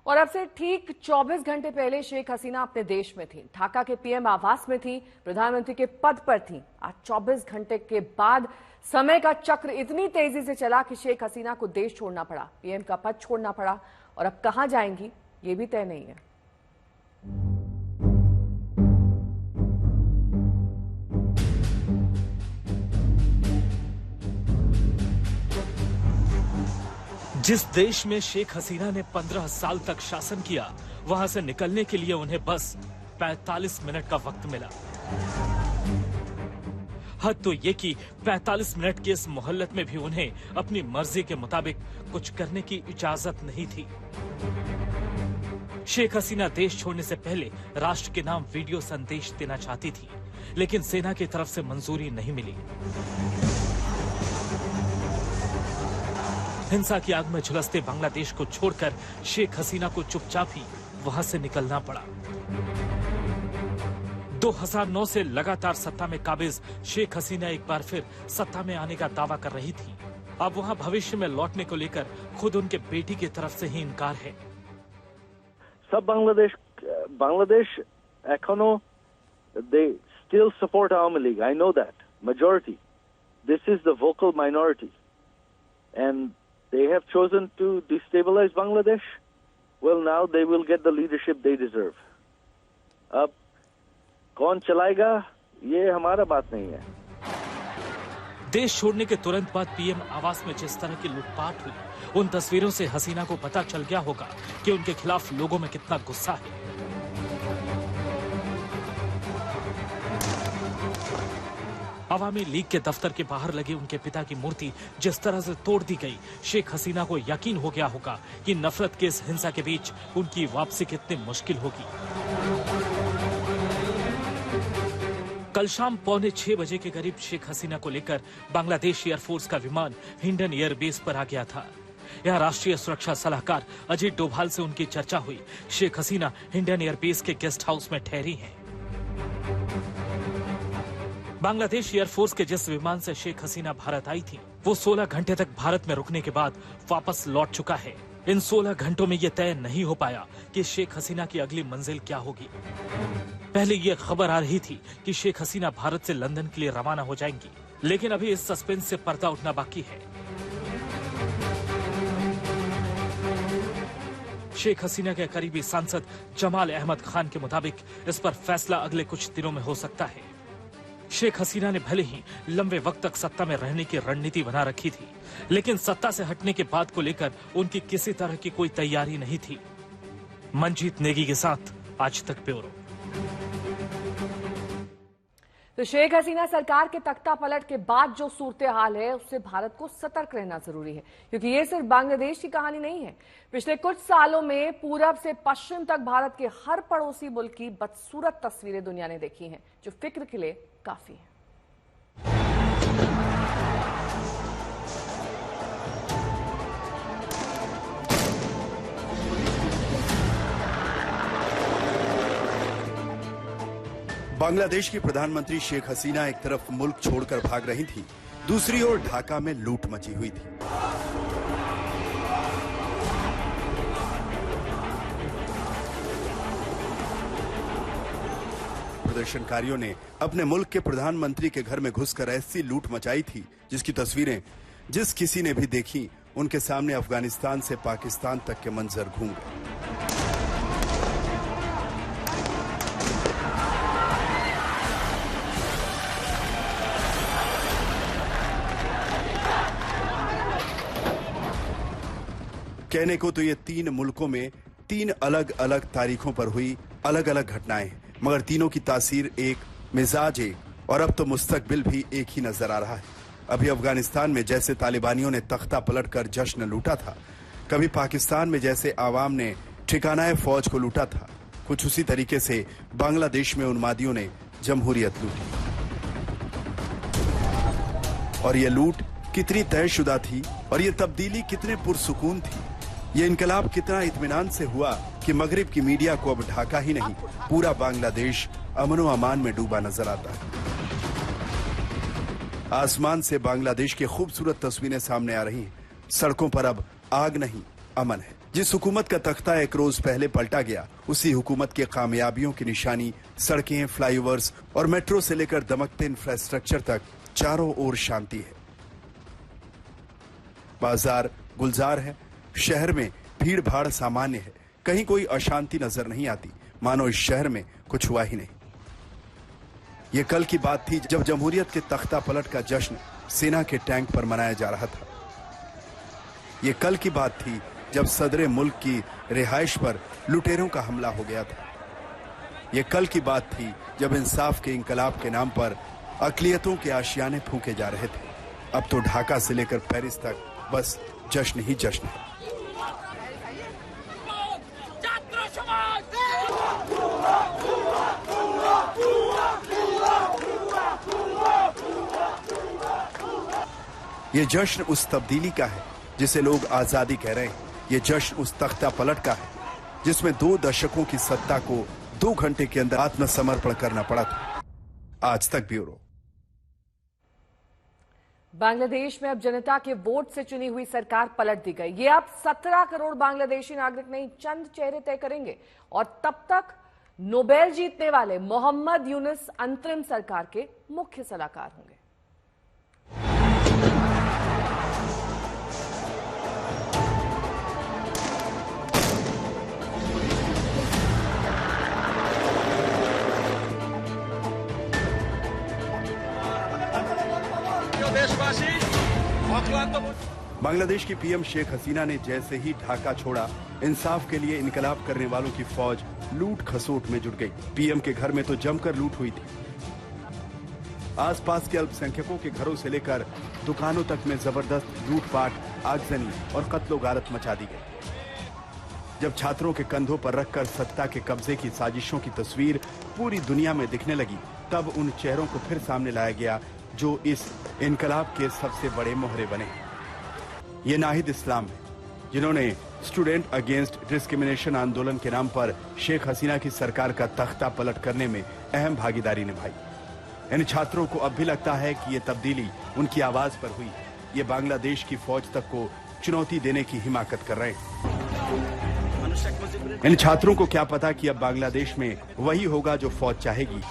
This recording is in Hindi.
और अब से ठीक 24 घंटे पहले शेख हसीना अपने देश में थी, ढाका के पीएम आवास में थी, प्रधानमंत्री के पद पर थी। आज 24 घंटे के बाद समय का चक्र इतनी तेजी से चला कि शेख हसीना को देश छोड़ना पड़ा, पीएम का पद छोड़ना पड़ा और अब कहां जाएंगी ये भी तय नहीं है। जिस देश में शेख हसीना ने 15 साल तक शासन किया, वहां से निकलने के लिए उन्हें बस 45 मिनट का वक्त मिला। हद तो ये कि 45 मिनट के इस मोहल्लत में भी उन्हें अपनी मर्जी के मुताबिक कुछ करने की इजाजत नहीं थी। शेख हसीना देश छोड़ने से पहले राष्ट्र के नाम वीडियो संदेश देना चाहती थी, लेकिन सेना की तरफ से मंजूरी नहीं मिली। हिंसा की आग में झुलसते बांग्लादेश को छोड़कर शेख हसीना को चुपचाप ही वहां से निकलना पड़ा। 2009 से लगातार सत्ता में काबिज शेख हसीना एक बार फिर सत्ता में आने का दावा कर रही थी। अब वहां भविष्य में लौटने को लेकर खुद उनके बेटी की तरफ से ही इनकार है। सब Bangladesh एखोनो they still support Awami League. I know that. Majority. This is the vocal minority. And they have chosen to destabilize Bangladesh. Well, now they will get the leadership they deserve. अब कौन चलाएगा ये हमारा बात नहीं है। देश छोड़ने के तुरंत बाद पीएम आवास में जिस तरह की लूटपाट हुई, उन तस्वीरों से हसीना को पता चल गया होगा कि उनके खिलाफ लोगों में कितना गुस्सा है। अवामी लीग के दफ्तर के बाहर लगे उनके पिता की मूर्ति जिस तरह से तोड़ दी गई, शेख हसीना को यकीन हो गया होगा कि नफरत के इस हिंसा के बीच उनकी वापसी कितनी मुश्किल होगी। कल शाम 5:45 बजे के करीब शेख हसीना को लेकर बांग्लादेश एयरफोर्स का विमान हिंडन एयरबेस पर आ गया था। यहाँ राष्ट्रीय सुरक्षा सलाहकार अजीत डोभाल से उनकी चर्चा हुई। शेख हसीना हिंडन एयरबेस के गेस्ट हाउस में ठहरी हैं। बांग्लादेश एयरफोर्स के जिस विमान से शेख हसीना भारत आई थी, वो 16 घंटे तक भारत में रुकने के बाद वापस लौट चुका है। इन 16 घंटों में ये तय नहीं हो पाया कि शेख हसीना की अगली मंजिल क्या होगी। पहले ये खबर आ रही थी कि शेख हसीना भारत से लंदन के लिए रवाना हो जाएंगी, लेकिन अभी इस सस्पेंस से पर्दा उठना बाकी है। शेख हसीना के करीबी सांसद जमाल अहमद खान के मुताबिक इस पर फैसला अगले कुछ दिनों में हो सकता है। शेख हसीना ने भले ही लंबे वक्त तक सत्ता में रहने की रणनीति बना रखी थी, लेकिन सत्ता से हटने के बाद को लेकर उनकी किसी तरह की कोई तैयारी नहीं थी। मंजीत नेगी के साथ आज तक ब्यूरो। तो शेख हसीना सरकार के तख्ता पलट के बाद जो सूरत हाल है, उससे भारत को सतर्क रहना जरूरी है, क्योंकि ये सिर्फ बांग्लादेश की कहानी नहीं है। पिछले कुछ सालों में पूरब से पश्चिम तक भारत के हर पड़ोसी मुल्क की बदसूरत तस्वीरें दुनिया ने देखी हैं, जो फिक्र के लिए काफी है। बांग्लादेश की प्रधानमंत्री शेख हसीना एक तरफ मुल्क छोड़कर भाग रही थी, दूसरी ओर ढाका में लूट मची हुई थी। प्रदर्शनकारियों ने अपने मुल्क के प्रधानमंत्री के घर में घुसकर ऐसी लूट मचाई थी, जिसकी तस्वीरें जिस किसी ने भी देखी, उनके सामने अफगानिस्तान से पाकिस्तान तक के मंजर घूम गए। कहने को तो ये 3 मुल्कों में 3 अलग अलग तारीखों पर हुई अलग अलग घटनाएं, मगर तीनों की तासीर एक, मिजाज एक, और अब तो मुस्तकबिल भी एक ही नजर आ रहा है। अभी अफगानिस्तान में जैसे तालिबानियों ने तख्ता पलटकर जश्न लूटा था, कभी पाकिस्तान में जैसे आवाम ने ठिकानाए फौज को लूटा था, कुछ उसी तरीके से बांग्लादेश में उन्मादियों ने जमहूरियत लूटी। और ये लूट कितनी तयशुदा थी और ये तब्दीली कितने पुरसुकून थी। ये इनकलाब कितना इत्मीनान से हुआ कि मगरिब की मीडिया को अब ढाका ही नहीं, पूरा बांग्लादेश अमन व अमान में डूबा नजर आता है। आसमान से बांग्लादेश की खूबसूरत तस्वीरें सामने आ रही हैं। सड़कों पर अब आग नहीं, अमन है। जिस हुकूमत का तख्ता एक रोज पहले पलटा गया, उसी हुकूमत की कामयाबियों की निशानी सड़कें, फ्लाईओवर्स और मेट्रो से लेकर दमकते इंफ्रास्ट्रक्चर तक चारों ओर शांति है। बाजार गुलजार है, शहर में भीड़ भाड़ सामान्य है, कहीं कोई अशांति नजर नहीं आती, मानो इस शहर में कुछ हुआ ही नहीं। ये कल की बात थी जब जमहूरियत के तख्ता पलट का जश्न सेना के टैंक पर मनाया जा रहा था। ये कल की बात थी जब सदरे मुल्क की रिहाइश पर लुटेरों का हमला हो गया था। ये कल की बात थी जब इंसाफ के इंकलाब के नाम पर अकलियतों के आशियाने फूंके जा रहे थे। अब तो ढाका से लेकर पेरिस तक बस जश्न ही जश्न है। ये जश्न उस तब्दीली का है जिसे लोग आजादी कह रहे हैं। ये जश्न उस तख्ता पलट का है जिसमें 2 दशकों की सत्ता को 2 घंटे के अंदर आत्मसमर्पण करना पड़ा था। आज तक ब्यूरो। बांग्लादेश में अब जनता के वोट से चुनी हुई सरकार पलट दी गई। ये अब 17 करोड़ बांग्लादेशी नागरिक नहीं, चंद चेहरे तय करेंगे और तब तक नोबेल जीतने वाले मोहम्मद यूनुस अंतरिम सरकार के मुख्य सलाहकार होंगे। बांग्लादेश की पीएम शेख हसीना ने जैसे ही ढाका छोड़ा, इंसाफ के लिए इनकलाब करने वालों की फौज लूट खसोट में जुट गई। पीएम के घर में तो जमकर लूट हुई थी। आसपास के अल्पसंख्यकों के घरों से लेकर दुकानों तक में जबरदस्त लूटपाट, आगजनी और कत्लो गारत मचा दी गई। जब छात्रों के कंधों पर रखकर सत्ता के कब्जे की साजिशों की तस्वीर पूरी दुनिया में दिखने लगी, तब उन चेहरों को फिर सामने लाया गया जो इस इनकलाब के सबसे बड़े मोहरे बने। ये नाहिद इस्लाम है, जिन्होंने स्टूडेंट अगेंस्ट डिस्क्रिमिनेशन आंदोलन के नाम पर शेख हसीना की सरकार का तख्ता पलट करने में अहम भागीदारी निभाई। इन छात्रों को अब भी लगता है कि ये तब्दीली उनकी आवाज पर हुई। ये बांग्लादेश की फौज तक को चुनौती देने की हिमाकत कर रहे हैं। इन छात्रों को क्या पता कि अब बांग्लादेश में वही होगा जो फौज चाहेगी।